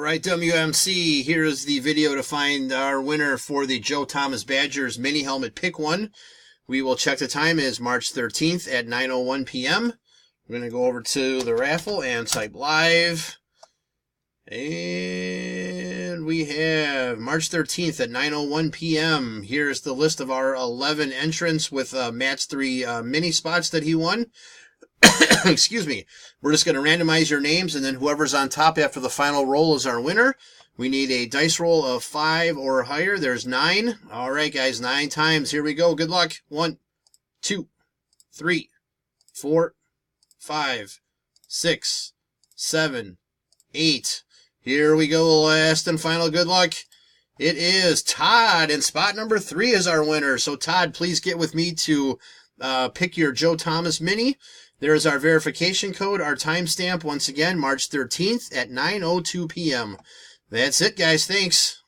All right, WMC, here is the video to find our winner for the Joe Thomas Badgers mini helmet pick one. We will check the time. It is March 13th at 9:01 p.m. We're going to go over to the raffle and type live. And we have March 13th at 9:01 p.m. Here's the list of our 11 entrants with Matt's 3 mini spots that he won. Excuse me. We're just going to randomize your names, and then whoever's on top after the final roll is our winner. We need a dice roll of 5 or higher. There's 9. All right, guys, 9 times. Here we go. Good luck. 1, 2, 3, 4, 5, 6, 7, 8. Here we go. Last and final good luck. It is Todd, and spot number 3 is our winner. So, Todd, please get with me to pick your Joe Thomas mini. There's our verification code, our timestamp, once again, March 13th at 9:02 p.m. That's it, guys. Thanks.